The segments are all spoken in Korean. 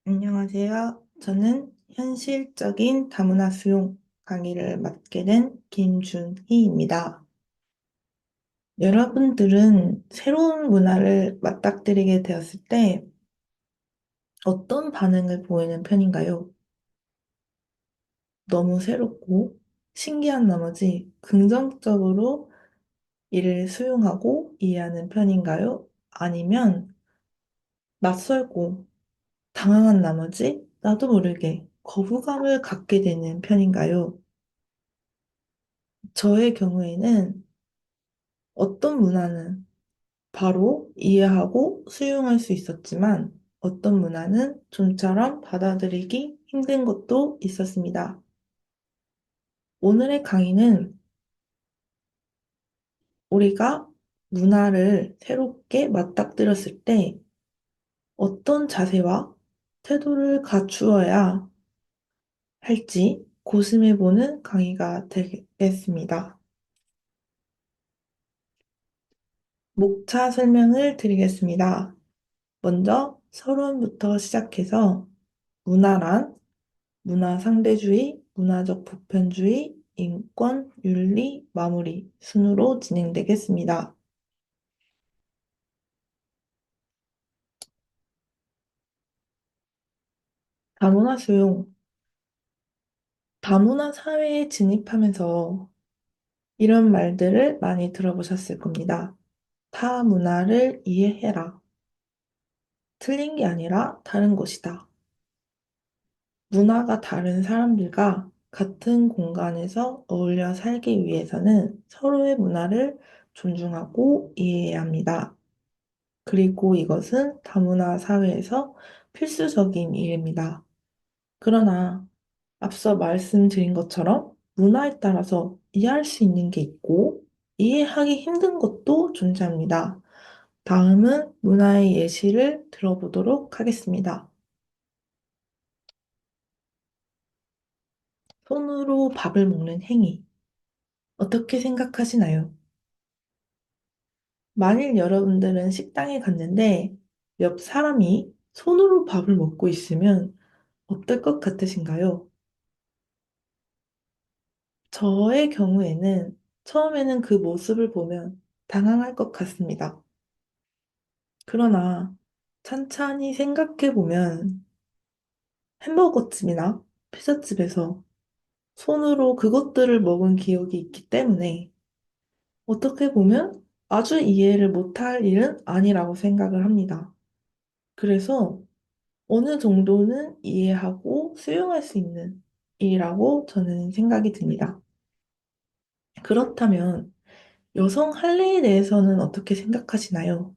안녕하세요. 저는 현실적인 다문화 수용 강의를 맡게 된 김준희입니다. 여러분들은 새로운 문화를 맞닥뜨리게 되었을 때 어떤 반응을 보이는 편인가요? 너무 새롭고 신기한 나머지 긍정적으로 이를 수용하고 이해하는 편인가요? 아니면 낯설고 당황한 나머지 나도 모르게 거부감을 갖게 되는 편인가요? 저의 경우에는 어떤 문화는 바로 이해하고 수용할 수 있었지만 어떤 문화는 좀처럼 받아들이기 힘든 것도 있었습니다. 오늘의 강의는 우리가 문화를 새롭게 맞닥뜨렸을 때 어떤 자세와 태도를 갖추어야 할지 고심해보는 강의가 되겠습니다. 목차 설명을 드리겠습니다. 먼저 서론부터 시작해서 문화란 문화 상대주의, 문화적 보편주의, 인권, 윤리, 마무리 순으로 진행되겠습니다. 다문화 수용, 다문화 사회에 진입하면서 이런 말들을 많이 들어보셨을 겁니다. 타 문화를 이해해라. 틀린 게 아니라 다른 것이다. 문화가 다른 사람들과 같은 공간에서 어울려 살기 위해서는 서로의 문화를 존중하고 이해해야 합니다. 그리고 이것은 다문화 사회에서 필수적인 일입니다. 그러나 앞서 말씀드린 것처럼 문화에 따라서 이해할 수 있는 게 있고 이해하기 힘든 것도 존재합니다. 다음은 문화의 예시를 들어보도록 하겠습니다. 손으로 밥을 먹는 행위. 어떻게 생각하시나요? 만일 여러분들은 식당에 갔는데 옆 사람이 손으로 밥을 먹고 있으면 어떨 것 같으신가요? 저의 경우에는 처음에는 그 모습을 보면 당황할 것 같습니다. 그러나 찬찬히 생각해 보면 햄버거집이나 피자집에서 손으로 그것들을 먹은 기억이 있기 때문에 어떻게 보면 아주 이해를 못할 일은 아니라고 생각을 합니다. 그래서 어느 정도는 이해하고 수용할 수 있는 일이라고 저는 생각이 듭니다. 그렇다면 여성 할례에 대해서는 어떻게 생각하시나요?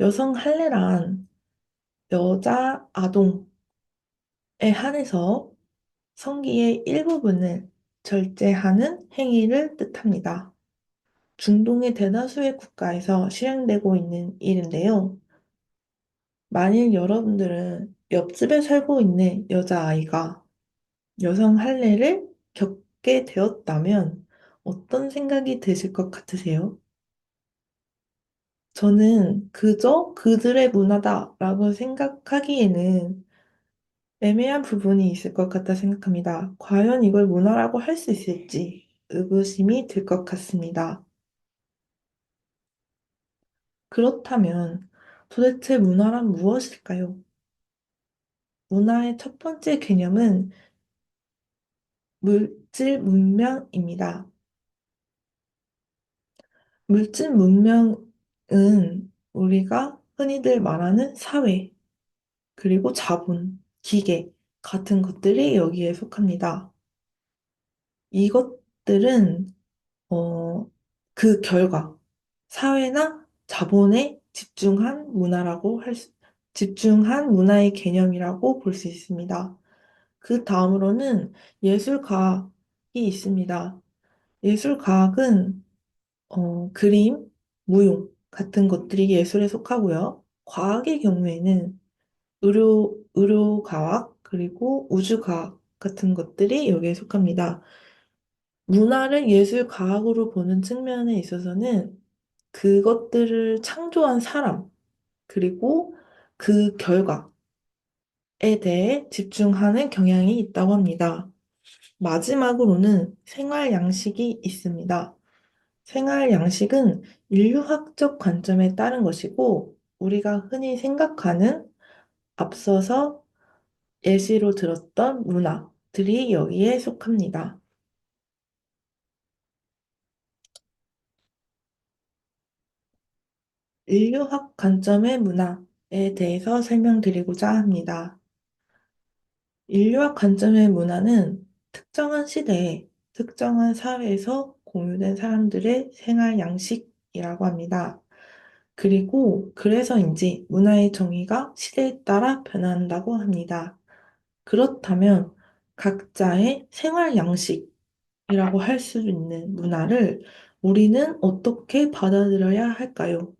여성 할례란 여자 아동에 한해서 성기의 일부분을 절제하는 행위를 뜻합니다. 중동의 대다수의 국가에서 실행되고 있는 일인데요. 만일 여러분들은 옆집에 살고 있는 여자아이가 여성 할례를 겪게 되었다면 어떤 생각이 드실 것 같으세요? 저는 그저 그들의 문화다라고 생각하기에는 애매한 부분이 있을 것 같다 생각합니다. 과연 이걸 문화라고 할 수 있을지 의구심이 들 것 같습니다. 그렇다면 도대체 문화란 무엇일까요? 문화의 첫 번째 개념은 물질 문명입니다. 물질 문명은 우리가 흔히들 말하는 사회, 그리고 자본, 기계 같은 것들이 여기에 속합니다. 이것들은 그 결과, 사회나 자본에 집중한 문화의 개념이라고 볼 수 있습니다. 그 다음으로는 예술과학이 있습니다. 예술과학은 그림, 무용 같은 것들이 예술에 속하고요. 과학의 경우에는 의료과학, 그리고 우주과학 같은 것들이 여기에 속합니다. 문화를 예술과학으로 보는 측면에 있어서는 그것들을 창조한 사람, 그리고 그 결과에 대해 집중하는 경향이 있다고 합니다. 마지막으로는 생활 양식이 있습니다. 생활 양식은 인류학적 관점에 따른 것이고, 우리가 흔히 생각하는 앞서서 예시로 들었던 문화들이 여기에 속합니다. 인류학 관점의 문화에 대해서 설명드리고자 합니다. 인류학 관점의 문화는 특정한 시대에 특정한 사회에서 공유된 사람들의 생활 양식이라고 합니다. 그리고 그래서인지 문화의 정의가 시대에 따라 변한다고 합니다. 그렇다면 각자의 생활 양식이라고 할 수 있는 문화를 우리는 어떻게 받아들여야 할까요?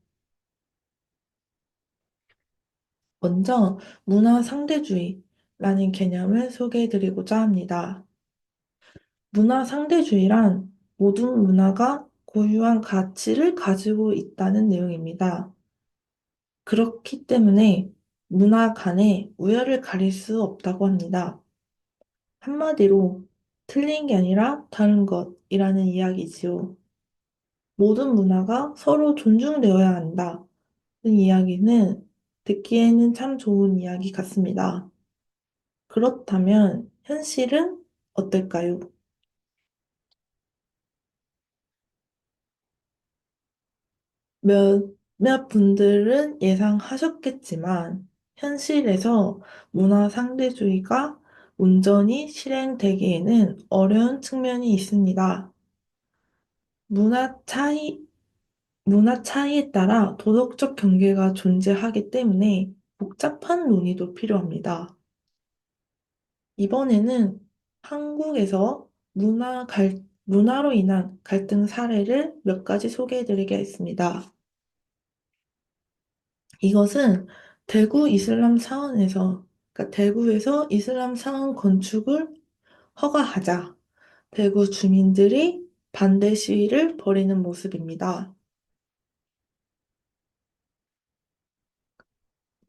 먼저 문화 상대주의라는 개념을 소개해 드리고자 합니다. 문화 상대주의란 모든 문화가 고유한 가치를 가지고 있다는 내용입니다. 그렇기 때문에 문화 간에 우열을 가릴 수 없다고 합니다. 한마디로 틀린 게 아니라 다른 것이라는 이야기지요. 모든 문화가 서로 존중되어야 한다는 이야기는 듣기에는 참 좋은 이야기 같습니다. 그렇다면 현실은 어떨까요? 몇몇 분들은 예상하셨겠지만 현실에서 문화 상대주의가 온전히 실행되기에는 어려운 측면이 있습니다. 문화 차이, 문화 차이에 따라 도덕적 경계가 존재하기 때문에 복잡한 논의도 필요합니다. 이번에는 한국에서 문화로 인한 갈등 사례를 몇 가지 소개해 드리겠습니다. 이것은 대구 이슬람 사원에서, 그러니까 대구에서 이슬람 사원 건축을 허가하자 대구 주민들이 반대 시위를 벌이는 모습입니다.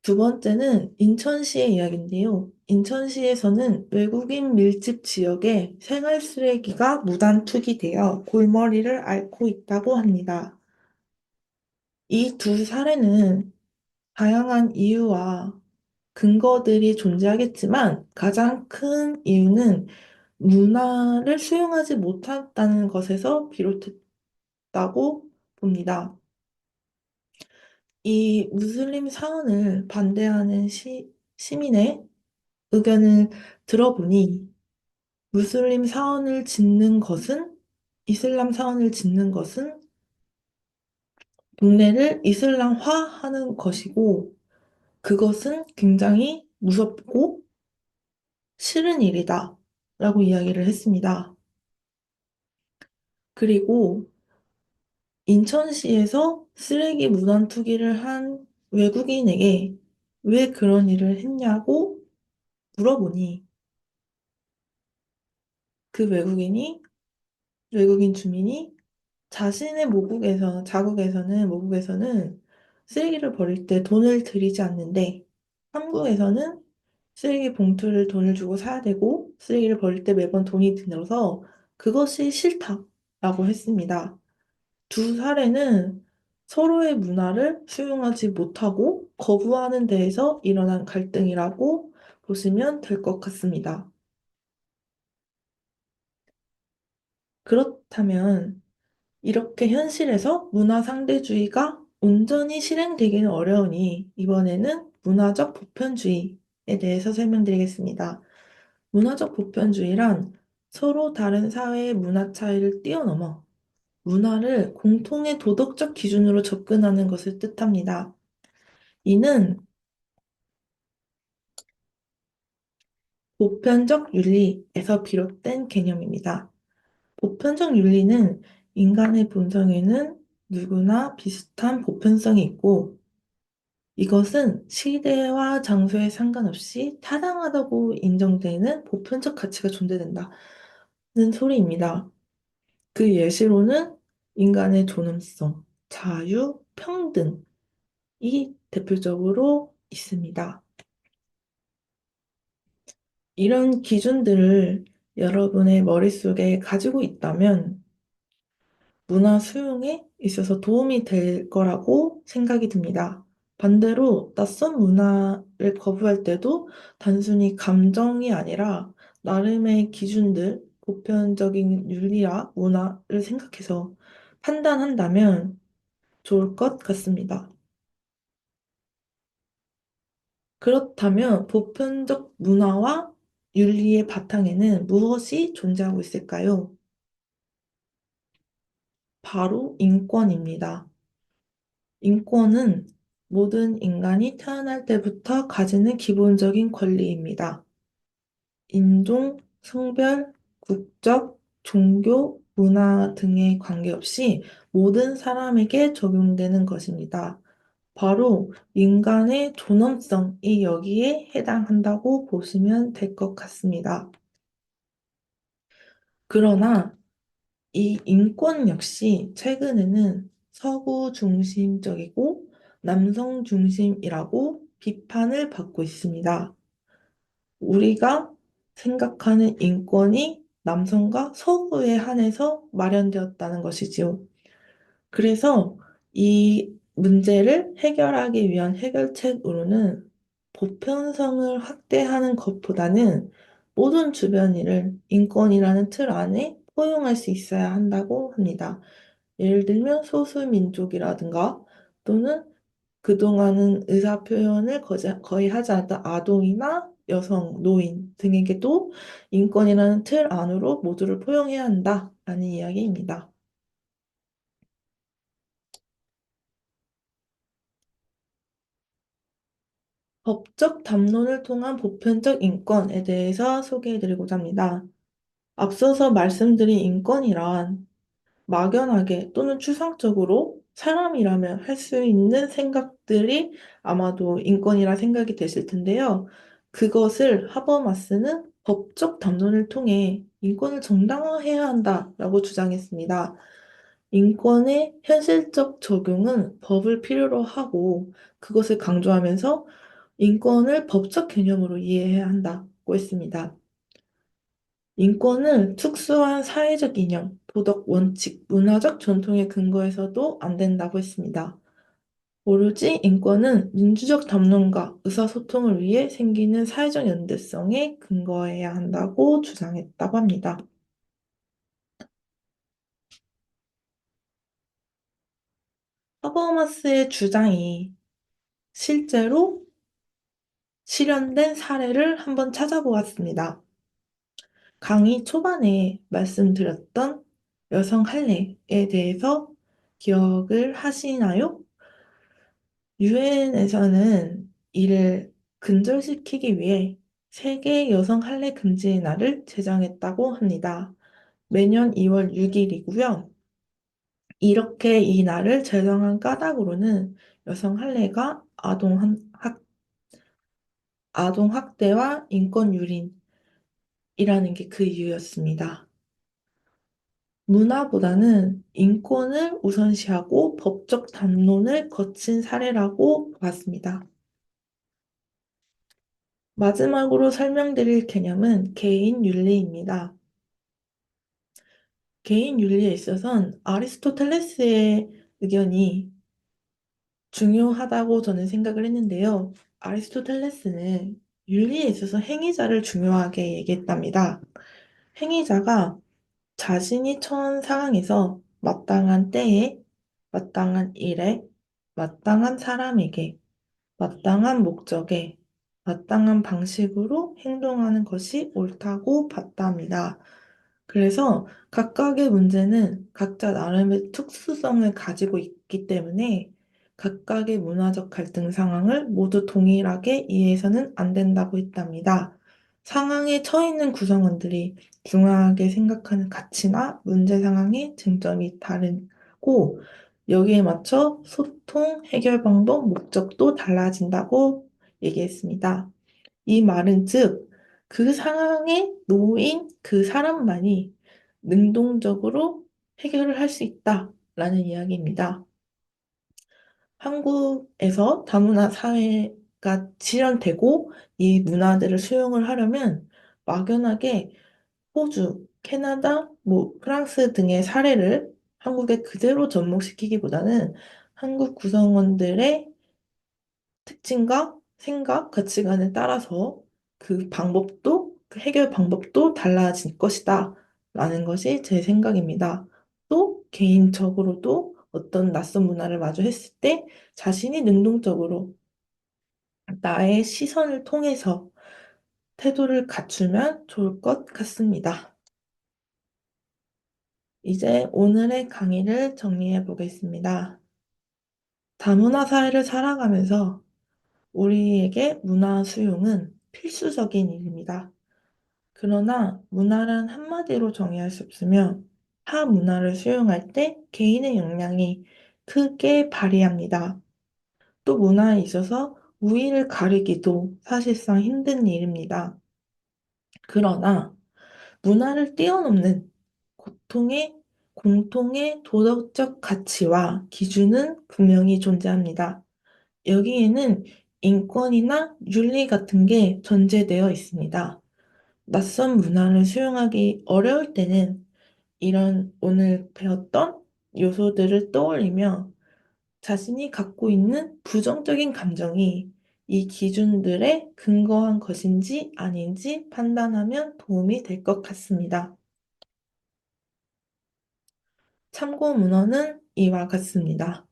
두 번째는 인천시의 이야기인데요. 인천시에서는 외국인 밀집 지역에 생활 쓰레기가 무단 투기되어 골머리를 앓고 있다고 합니다. 이 두 사례는 다양한 이유와 근거들이 존재하겠지만 가장 큰 이유는 문화를 수용하지 못했다는 것에서 비롯했다고 봅니다. 이 무슬림 사원을 반대하는 시민의 의견을 들어보니 무슬림 사원을 짓는 것은 이슬람 사원을 짓는 것은 동네를 이슬람화하는 것이고 그것은 굉장히 무섭고 싫은 일이다 라고 이야기를 했습니다. 그리고 인천시에서 쓰레기 무단 투기를 한 외국인에게 왜 그런 일을 했냐고 물어보니 그 외국인 주민이 자신의 모국에서는 쓰레기를 버릴 때 돈을 들이지 않는데 한국에서는 쓰레기 봉투를 돈을 주고 사야 되고 쓰레기를 버릴 때 매번 돈이 들어서 그것이 싫다라고 했습니다. 두 사례는 서로의 문화를 수용하지 못하고 거부하는 데에서 일어난 갈등이라고 보시면 될 것 같습니다. 그렇다면 이렇게 현실에서 문화 상대주의가 온전히 실행되기는 어려우니 이번에는 문화적 보편주의에 대해서 설명드리겠습니다. 문화적 보편주의란 서로 다른 사회의 문화 차이를 뛰어넘어 문화를 공통의 도덕적 기준으로 접근하는 것을 뜻합니다. 이는 보편적 윤리에서 비롯된 개념입니다. 보편적 윤리는 인간의 본성에는 누구나 비슷한 보편성이 있고 이것은 시대와 장소에 상관없이 타당하다고 인정되는 보편적 가치가 존재된다는 소리입니다. 그 예시로는 인간의 존엄성, 자유, 평등이 대표적으로 있습니다. 이런 기준들을 여러분의 머릿속에 가지고 있다면 문화 수용에 있어서 도움이 될 거라고 생각이 듭니다. 반대로 낯선 문화를 거부할 때도 단순히 감정이 아니라 나름의 기준들, 보편적인 윤리와 문화를 생각해서 판단한다면 좋을 것 같습니다. 그렇다면 보편적 문화와 윤리의 바탕에는 무엇이 존재하고 있을까요? 바로 인권입니다. 인권은 모든 인간이 태어날 때부터 가지는 기본적인 권리입니다. 인종, 성별, 국적, 종교, 문화 등에 관계없이 모든 사람에게 적용되는 것입니다. 바로 인간의 존엄성이 여기에 해당한다고 보시면 될 것 같습니다. 그러나 이 인권 역시 최근에는 서구 중심적이고 남성 중심이라고 비판을 받고 있습니다. 우리가 생각하는 인권이 남성과 서구에 한해서 마련되었다는 것이지요. 그래서 이 문제를 해결하기 위한 해결책으로는 보편성을 확대하는 것보다는 모든 주변인을 인권이라는 틀 안에 포용할 수 있어야 한다고 합니다. 예를 들면 소수민족이라든가 또는 그동안은 의사 표현을 거의 하지 않았던 아동이나 여성, 노인 등에게도 인권이라는 틀 안으로 모두를 포용해야 한다라는 이야기입니다. 법적 담론을 통한 보편적 인권에 대해서 소개해드리고자 합니다. 앞서서 말씀드린 인권이란 막연하게 또는 추상적으로 사람이라면 할 수 있는 생각들이 아마도 인권이라 생각이 되실 텐데요. 그것을 하버마스는 법적 담론을 통해 인권을 정당화해야 한다라고 주장했습니다. 인권의 현실적 적용은 법을 필요로 하고 그것을 강조하면서 인권을 법적 개념으로 이해해야 한다고 했습니다. 인권은 특수한 사회적 이념, 도덕 원칙, 문화적 전통에 근거해서도 안 된다고 했습니다. 오로지 인권은 민주적 담론과 의사소통을 위해 생기는 사회적 연대성에 근거해야 한다고 주장했다고 합니다. 하버마스의 주장이 실제로 실현된 사례를 한번 찾아보았습니다. 강의 초반에 말씀드렸던 여성 할례에 대해서 기억을 하시나요? 유엔에서는 이를 근절시키기 위해 세계 여성 할례 금지의 날을 제정했다고 합니다. 매년 2월 6일이고요. 이렇게 이 날을 제정한 까닭으로는 여성 할례가 아동 학대와 인권 유린이라는 게 그 이유였습니다. 문화보다는 인권을 우선시하고 법적 담론을 거친 사례라고 봤습니다. 마지막으로 설명드릴 개념은 개인 윤리입니다. 개인 윤리에 있어서는 아리스토텔레스의 의견이 중요하다고 저는 생각을 했는데요. 아리스토텔레스는 윤리에 있어서 행위자를 중요하게 얘기했답니다. 행위자가 자신이 처한 상황에서 마땅한 때에, 마땅한 일에, 마땅한 사람에게, 마땅한 목적에, 마땅한 방식으로 행동하는 것이 옳다고 봤답니다. 그래서 각각의 문제는 각자 나름의 특수성을 가지고 있기 때문에 각각의 문화적 갈등 상황을 모두 동일하게 이해해서는 안 된다고 했답니다. 상황에 처해 있는 구성원들이 중요하게 생각하는 가치나 문제 상황의 쟁점이 다르고 여기에 맞춰 소통, 해결 방법, 목적도 달라진다고 얘기했습니다. 이 말은 즉, 그 상황에 놓인 그 사람만이 능동적으로 해결을 할 수 있다라는 이야기입니다. 한국에서 다문화 사회가 실현되고 이 문화들을 수용을 하려면 막연하게 호주, 캐나다, 프랑스 등의 사례를 한국에 그대로 접목시키기보다는 한국 구성원들의 특징과 생각, 가치관에 따라서 그 해결 방법도 달라질 것이다. 라는 것이 제 생각입니다. 또 개인적으로도 어떤 낯선 문화를 마주했을 때 자신이 능동적으로 나의 시선을 통해서 태도를 갖추면 좋을 것 같습니다. 이제 오늘의 강의를 정리해 보겠습니다. 다문화 사회를 살아가면서 우리에게 문화 수용은 필수적인 일입니다. 그러나 문화란 한마디로 정의할 수 없으며 타 문화를 수용할 때 개인의 역량이 크게 발휘합니다. 또 문화에 있어서 우위를 가리기도 사실상 힘든 일입니다. 그러나 문화를 뛰어넘는 고통의 공통의 도덕적 가치와 기준은 분명히 존재합니다. 여기에는 인권이나 윤리 같은 게 전제되어 있습니다. 낯선 문화를 수용하기 어려울 때는 이런 오늘 배웠던 요소들을 떠올리며 자신이 갖고 있는 부정적인 감정이 이 기준들에 근거한 것인지 아닌지 판단하면 도움이 될 것 같습니다. 참고 문헌은 이와 같습니다.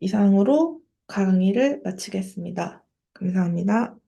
이상으로 강의를 마치겠습니다. 감사합니다.